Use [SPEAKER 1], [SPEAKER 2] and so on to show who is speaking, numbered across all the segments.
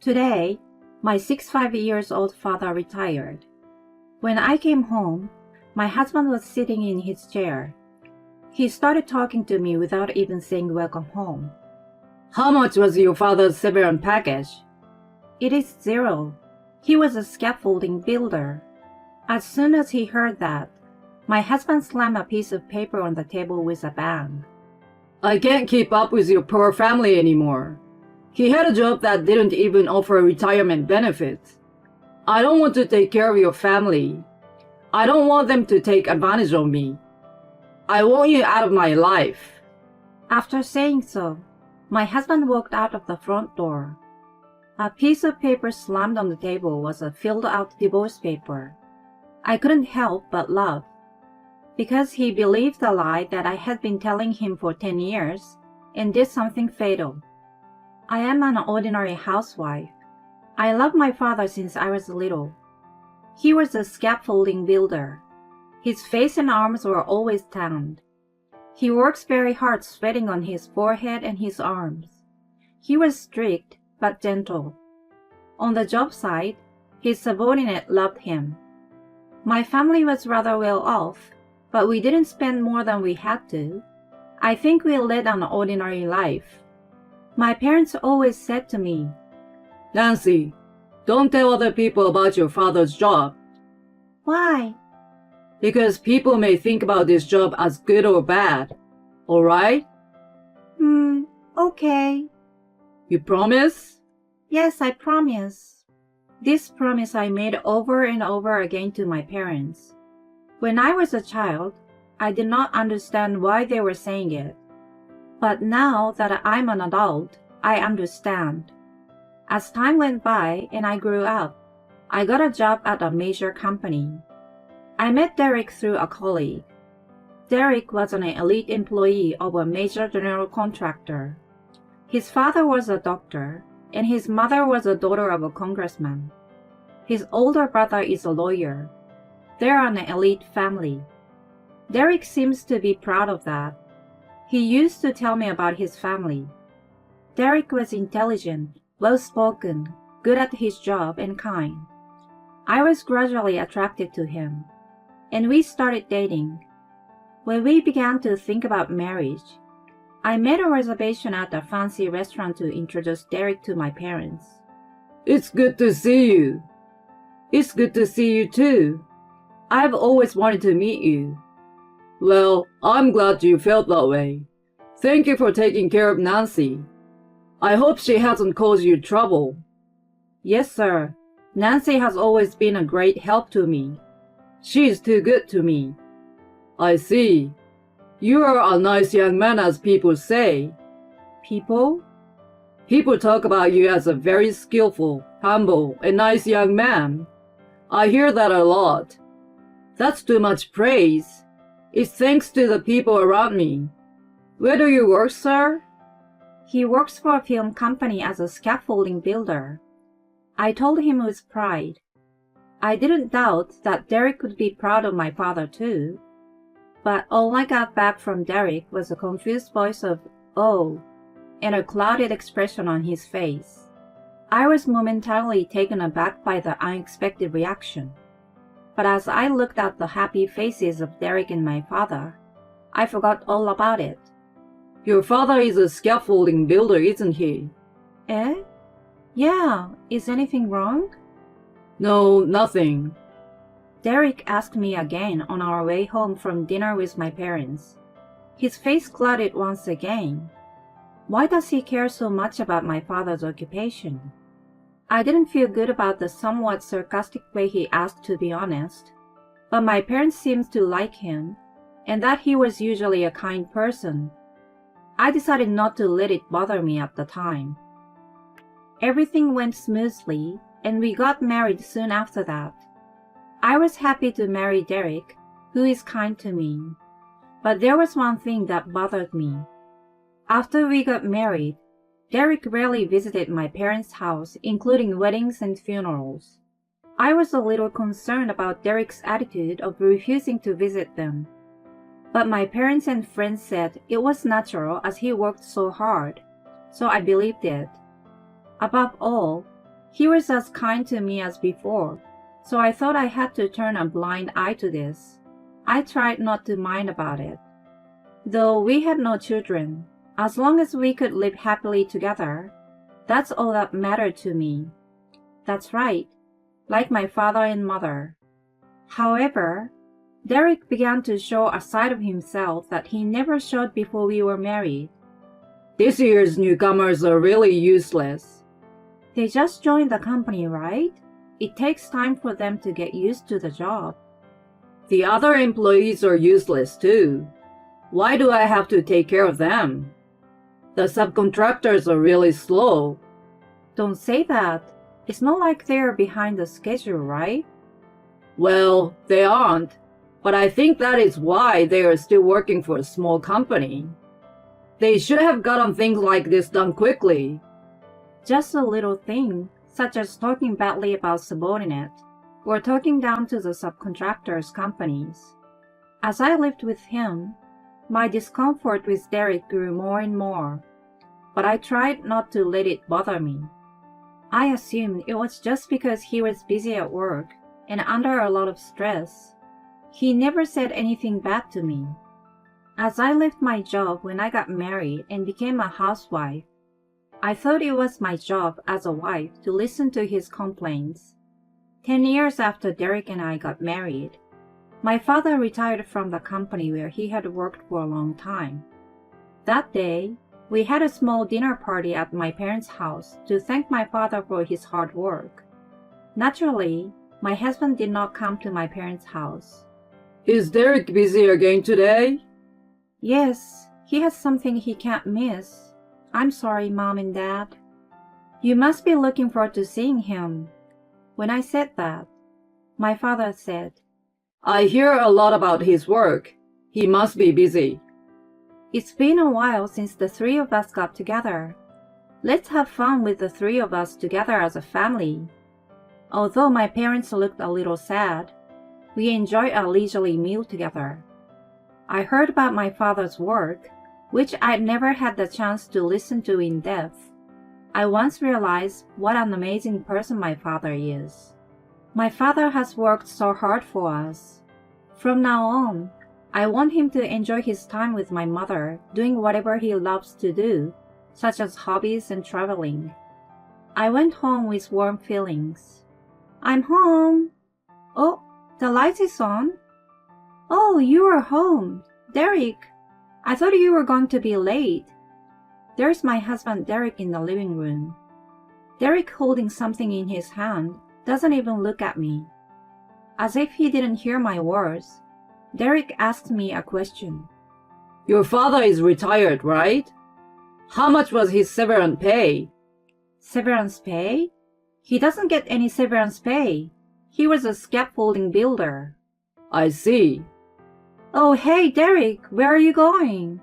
[SPEAKER 1] Today, my 65-year-old father retired. When I came home, my husband was sitting in his chair. He started talking to me without even saying welcome home.
[SPEAKER 2] How much was your father's severance package?
[SPEAKER 1] It is zero. He was a scaffolding builder. As soon as he heard that, my husband slammed a piece of paper on the table with a bang.
[SPEAKER 2] I can't keep up with your poor family anymore. He had a job that didn't even offer retirement benefits. I don't want to take care of your family. I don't want them to take advantage of me. I want you out of my life.
[SPEAKER 1] After saying so, my husband walked out of the front door. A piece of paper slammed on the table was a filled-out divorce paper. I couldn't help but laugh. Because he believed the lie that I had been telling him for 10 years and did something fatal. I am an ordinary housewife. I loved my father since I was little. He was a scaffolding builder. His face and arms were always tanned. He works very hard, sweating on his forehead and his arms. He was strict but gentle. On the job site, his subordinate loved him. My family was rather well off, but we didn't spend more than we had to. I think we led an ordinary life. My parents always said to me,
[SPEAKER 2] Nancy, don't tell other people about your father's job.
[SPEAKER 1] Why?
[SPEAKER 2] Because people may think about this job as good or bad. All right?
[SPEAKER 1] Okay.
[SPEAKER 2] You promise?
[SPEAKER 1] Yes, I promise. This promise I made over and over again to my parents. When I was a child, I did not understand why they were saying it. But now that I'm an adult, I understand. As time went by and I grew up, I got a job at a major company. I met Derek through a colleague. Derek was an elite employee of a major general contractor. His father was a doctor, and his mother was a daughter of a congressman. His older brother is a lawyer. They're an elite family. Derek seems to be proud of that. He used to tell me about his family. Derek was intelligent, well-spoken, good at his job, and kind. I was gradually attracted to him, and we started dating. When we began to think about marriage, I made a reservation at a fancy restaurant to introduce Derek to my parents.
[SPEAKER 2] It's good to see you. It's good to see you too. I've always wanted to meet you. Well, I'm glad you felt that way. Thank you for taking care of Nancy. I hope she hasn't caused you trouble.
[SPEAKER 1] Yes, sir. Nancy has always been a great help to me.
[SPEAKER 2] She's too good to me. I see. You are a nice young man, as people say.
[SPEAKER 1] People?
[SPEAKER 2] People talk about you as a very skillful, humble, and nice young man. I hear that a lot. That's too much praise. It's thanks to the people around me. Where do you work, sir?
[SPEAKER 1] He works for a film company as a scaffolding builder. I told him with pride. I didn't doubt that Derek would be proud of my father too. But all I got back from Derek was a confused voice of, "Oh," and a clouded expression on his face. I was momentarily taken aback by the unexpected reaction. But as I looked at the happy faces of Derek and my father, I forgot all about it.
[SPEAKER 2] Your father is a scaffolding builder, isn't he?
[SPEAKER 1] Eh? Yeah, is anything wrong?
[SPEAKER 2] No, nothing.
[SPEAKER 1] Derek asked me again on our way home from dinner with my parents. His face clouded once again. Why does he care so much about my father's occupation? I didn't feel good about the somewhat sarcastic way he asked, to be honest. But my parents seemed to like him, and that he was usually a kind person. I decided not to let it bother me at the time. Everything went smoothly, and we got married soon after that. I was happy to marry Derek, who is kind to me. But there was one thing that bothered me. After we got married, Derek rarely visited my parents' house, including weddings and funerals. I was a little concerned about Derek's attitude of refusing to visit them. But my parents and friends said it was natural as he worked so hard, so I believed it. Above all, He was as kind to me as before, so I thought I had to turn a blind eye to this. I tried not to mind about it. Though we had no children, as long as we could live happily together, that's all that mattered to me. That's right, like my father and mother. However, Derek began to show a side of himself that he never showed before we were married.
[SPEAKER 2] This year's newcomers are really useless.
[SPEAKER 1] They just joined the company, right? It takes time for them to get used to the job.
[SPEAKER 2] The other employees are useless too. Why do I have to take care of them? The subcontractors are really slow.
[SPEAKER 1] Don't say that. It's not like they're behind the schedule, right?
[SPEAKER 2] Well, they aren't, but I think that is why they are still working for a small company. They should have gotten things like this done quickly.
[SPEAKER 1] Just a little thing, such as talking badly about subordinate, or talking down to the subcontractors' companies. As I lived with him, my discomfort with Derek grew more and more, but I tried not to let it bother me. I assumed it was just because he was busy at work and under a lot of stress. He never said anything bad to me. As I left my job when I got married and became a housewife, I thought it was my job as a wife to listen to his complaints. 10 years after Derek and I got married, my father retired from the company where he had worked for a long time. That day, we had a small dinner party at my parents' house to thank my father for his hard work. Naturally, my husband did not come to my parents' house.
[SPEAKER 2] Is Derek busy again today?
[SPEAKER 1] Yes, he has something he can't miss. I'm sorry, Mom and Dad. You must be looking forward to seeing him. When I said that, my father said,
[SPEAKER 2] I hear a lot about his work. He must be busy.
[SPEAKER 1] It's been a while since the three of us got together. Let's have fun with the three of us together as a family. Although my parents looked a little sad, we enjoyed a leisurely meal together. I heard about my father's work, which I'd never had the chance to listen to in depth. I once realized what an amazing person my father is. My father has worked so hard for us. From now on, I want him to enjoy his time with my mother, doing whatever he loves to do, such as hobbies and traveling. I went home with warm feelings. I'm home. Oh, the light is on. Oh, you are home. Derek, I thought you were going to be late. There's my husband Derek in the living room. Derek, holding something in his hand, doesn't even look at me. As if he didn't hear my words, Derek asked me a question.
[SPEAKER 2] Your father is retired, right? How much was his severance pay?
[SPEAKER 1] Severance pay? He doesn't get any severance pay. He was a scaffolding builder.
[SPEAKER 2] I see.
[SPEAKER 1] Oh, hey, Derek, where are you going?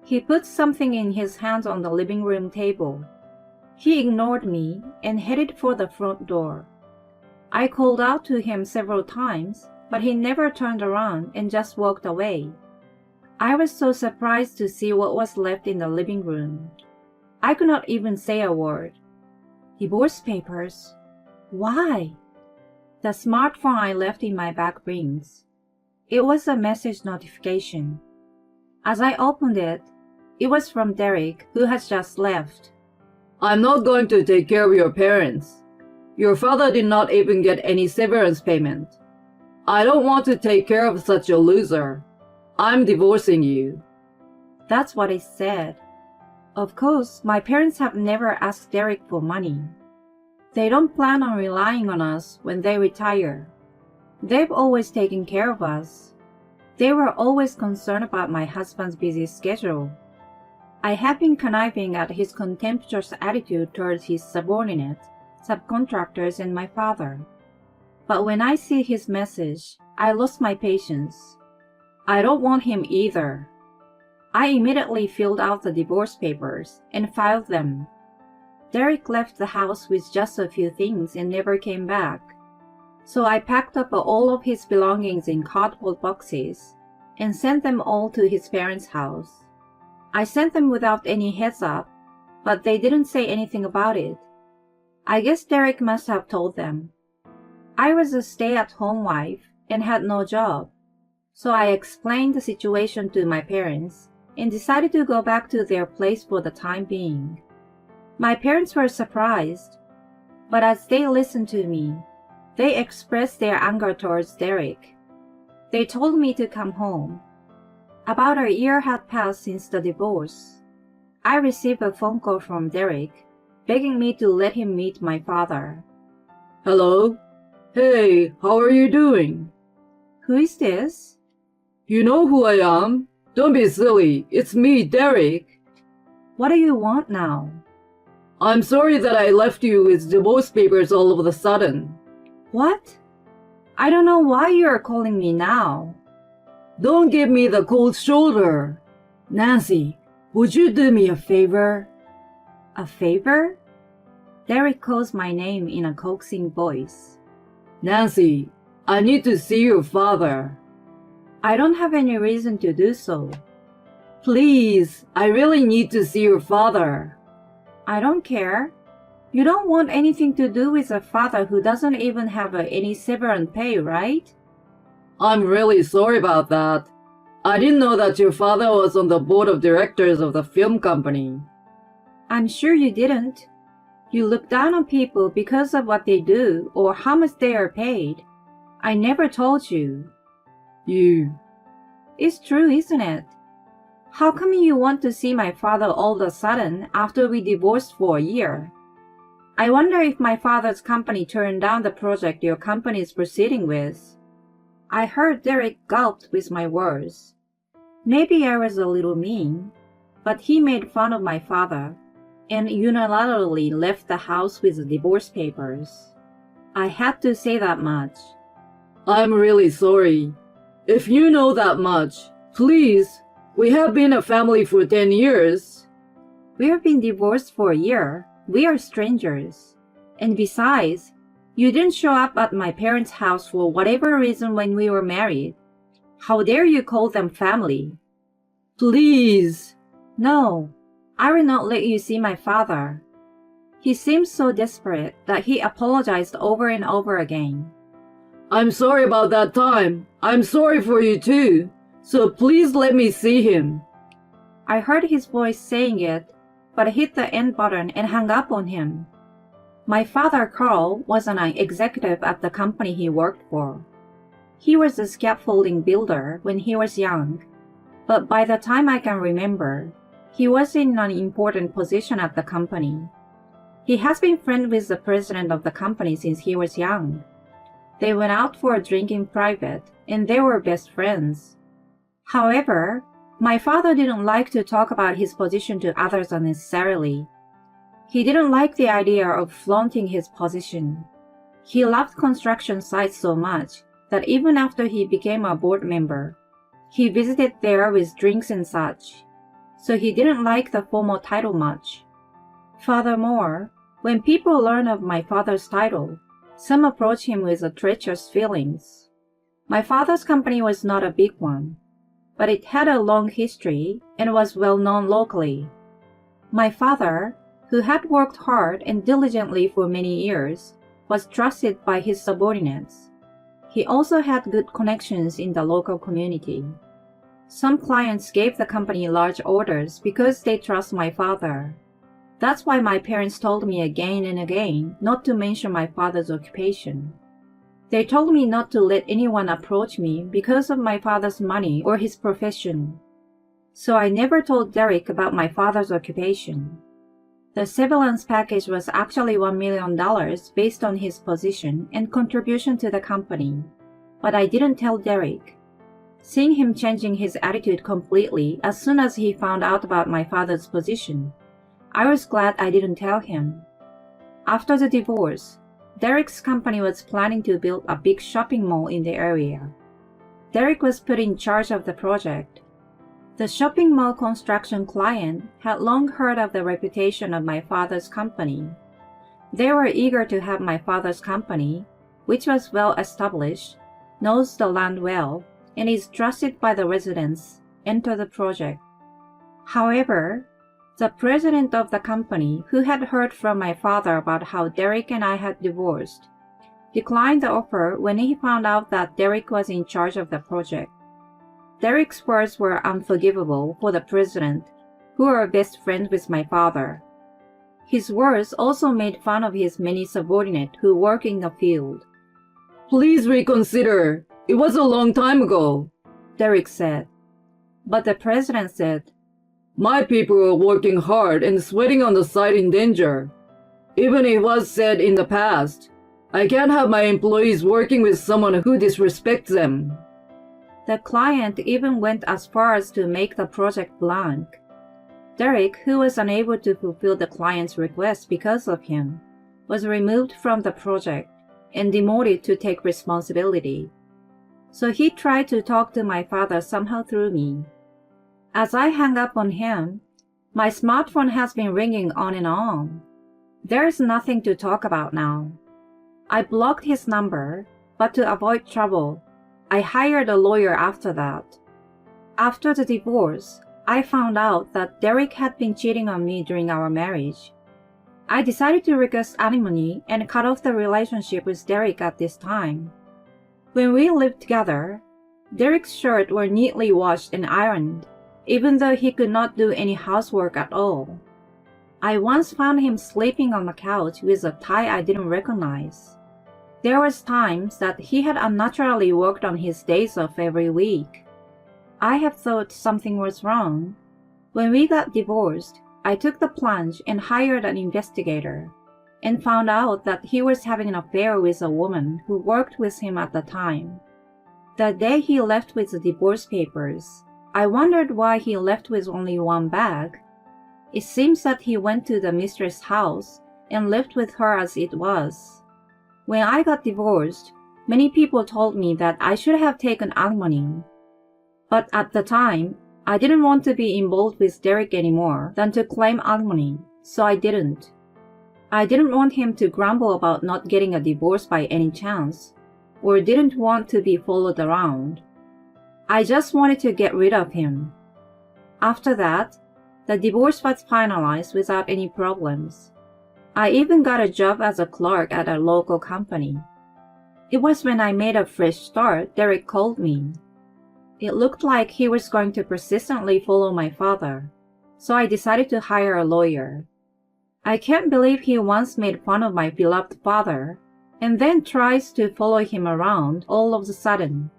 [SPEAKER 1] He put something in his hands on the living room table. He ignored me and headed for the front door. I called out to him several times, but he never turned around and just walked away. I was so surprised to see what was left in the living room. I could not even say a word. Divorce papers? Why? The smartphone I left in my bag rings. It was a message notification. As I opened it, it was from Derek, who has just left.
[SPEAKER 2] I'm not going to take care of your parents. Your father did not even get any severance payment. I don't want to take care of such a loser. I'm divorcing you.
[SPEAKER 1] That's what it said. Of course, my parents have never asked Derek for money. They don't plan on relying on us when they retire. They've always taken care of us. They were always concerned about my husband's busy schedule. I have been conniving at his contemptuous attitude towards his subordinates, subcontractors, and my father. But when I see his message, I lost my patience. I don't want him either. I immediately filled out the divorce papers and filed them. Derek left the house with just a few things and never came back. So I packed up all of his belongings in cardboard boxes and sent them all to his parents' house. I sent them without any heads up, but they didn't say anything about it. I guess Derek must have told them. I was a stay-at-home wife and had no job, so I explained the situation to my parents and decided to go back to their place for the time being. My parents were surprised, but as they listened to me, they expressed their anger towards Derek. They told me to come home. About a year had passed since the divorce. I received a phone call from Derek, begging me to let him meet my father.
[SPEAKER 2] Hello? Hey, how are you doing?
[SPEAKER 1] Who is this?
[SPEAKER 2] You know who I am? Don't be silly. It's me, Derek.
[SPEAKER 1] What do you want now?
[SPEAKER 2] I'm sorry that I left you with divorce papers all of a sudden.
[SPEAKER 1] What? I don't know why you are calling me now.
[SPEAKER 2] Don't give me the cold shoulder. Nancy, would you do me a favor?
[SPEAKER 1] A favor? Derek calls my name in a coaxing voice.
[SPEAKER 2] Nancy, I need to see your father.
[SPEAKER 1] I don't have any reason to do so.
[SPEAKER 2] Please, I really need to see your father.
[SPEAKER 1] I don't care. You don't want anything to do with a father who doesn't even have any severance pay, right?
[SPEAKER 2] I'm really sorry about that. I didn't know that your father was on the board of directors of the film company.
[SPEAKER 1] I'm sure you didn't. You look down on people because of what they do or how much they are paid. I never told you.
[SPEAKER 2] You.
[SPEAKER 1] It's true, isn't it? How come you want to see my father all of a sudden after we divorced for a year? I wonder if my father's company turned down the project your company is proceeding with. I heard Derek gulped with my words. Maybe I was a little mean, but he made fun of my father and unilaterally left the house with the divorce papers. I had to say that much.
[SPEAKER 2] I'm really sorry. If you know that much, please, we have been a family for 10 years.
[SPEAKER 1] We have been divorced for a year. We are strangers. And besides, you didn't show up at my parents' house for whatever reason when we were married. How dare you call them family?
[SPEAKER 2] Please.
[SPEAKER 1] No, I will not let you see my father. He seemed so desperate that he apologized over and over again.
[SPEAKER 2] I'm sorry about that time. I'm sorry for you too. So please let me see him.
[SPEAKER 1] I heard his voice saying it, but I hit the end button and hung up on him. My father, Carl, was an executive at the company he worked for. He was a scaffolding builder when he was young, but by the time I can remember, he was in an important position at the company. He has been friends with the president of the company since he was young. They went out for a drink in private, and they were best friends. However, my father didn't like to talk about his position to others unnecessarily. He didn't like the idea of flaunting his position. He loved construction sites so much that even after he became a board member, he visited there with drinks and such, so he didn't like the formal title much. Furthermore, when people learn of my father's title, some approach him with treacherous feelings. My father's company was not a big one, but it had a long history and was well known locally. My father, who had worked hard and diligently for many years, was trusted by his subordinates. He also had good connections in the local community. Some clients gave the company large orders because they trust my father. That's why my parents told me again and again not to mention my father's occupation. They told me not to let anyone approach me because of my father's money or his profession. So I never told Derek about my father's occupation. The severance package was actually $1 million based on his position and contribution to the company, but I didn't tell Derek. Seeing him changing his attitude completely as soon as he found out about my father's position, I was glad I didn't tell him. After the divorce, Derek's company was planning to build a big shopping mall in the area. Derek was put in charge of the project. The shopping mall construction client had long heard of the reputation of my father's company. They were eager to have my father's company, which was well established, knows the land well, and is trusted by the residents, enter the project. However, The president of the company, who had heard from my father about how Derek and I had divorced, declined the offer when he found out that Derek was in charge of the project. Derek's words were unforgivable for the president, who were best friends with my father. His words also made fun of his many subordinates who work in the field.
[SPEAKER 2] Please reconsider. It was a long time ago,
[SPEAKER 1] Derek said. But the president said,
[SPEAKER 2] My people are working hard and sweating on the site in danger. Even if it was said in the past, I can't have my employees working with someone who disrespects them.
[SPEAKER 1] The client even went as far as to make the project blank. Derek, who was unable to fulfill the client's request because of him, was removed from the project and demoted to take responsibility. So he tried to talk to my father somehow through me. As I hung up on him, my smartphone has been ringing on and on. There is nothing to talk about now. I blocked his number, but to avoid trouble, I hired a lawyer after that. After the divorce, I found out that Derek had been cheating on me during our marriage. I decided to request alimony and cut off the relationship with Derek at this time. When we lived together, Derek's shirts were neatly washed and ironed, even though he could not do any housework at all. I once found him sleeping on the couch with a tie I didn't recognize. There was times that he had unnaturally worked on his days off every week. I have thought something was wrong. When we got divorced, I took the plunge and hired an investigator, and found out that he was having an affair with a woman who worked with him at the time. The day he left with the divorce papers, I wondered why he left with only one bag. It seems that he went to the mistress' house and lived with her as it was. When I got divorced, many people told me that I should have taken alimony. But at the time, I didn't want to be involved with Derek anymore than to claim alimony, so I didn't. I didn't want him to grumble about not getting a divorce by any chance, or didn't want to be followed around. I just wanted to get rid of him. After that, the divorce was finalized without any problems. I even got a job as a clerk at a local company. It was when I made a fresh start Derek called me. It looked like he was going to persistently follow my father, so I decided to hire a lawyer. I can't believe he once made fun of my beloved father, and then tries to follow him around all of a sudden.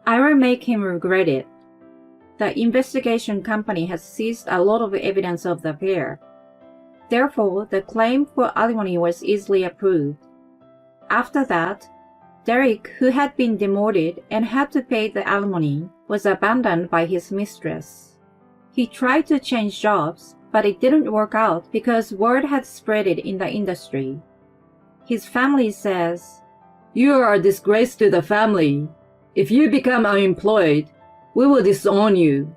[SPEAKER 1] I will make him regret it. The investigation company has seized a lot of evidence of the affair. Therefore, the claim for alimony was easily approved. After that, Derek, who had been demoted and had to pay the alimony, was abandoned by his mistress. He tried to change jobs, but it didn't work out because word had spread in the industry. His family says,
[SPEAKER 2] You are a disgrace to the family. If you become unemployed, we will disown you.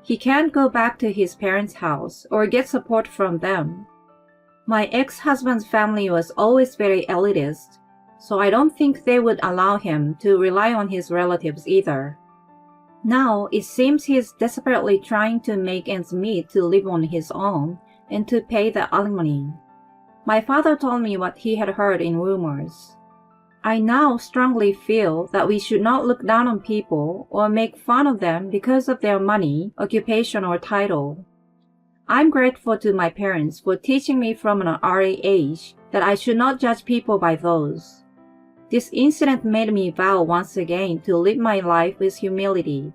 [SPEAKER 1] He can't go back to his parents' house or get support from them. My ex-husband's family was always very elitist, so I don't think they would allow him to rely on his relatives either. Now it seems he is desperately trying to make ends meet to live on his own and to pay the alimony. My father told me what he had heard in rumors. I now strongly feel that we should not look down on people or make fun of them because of their money, occupation, or title. I'm grateful to my parents for teaching me from an early age that I should not judge people by those. This incident made me vow once again to live my life with humility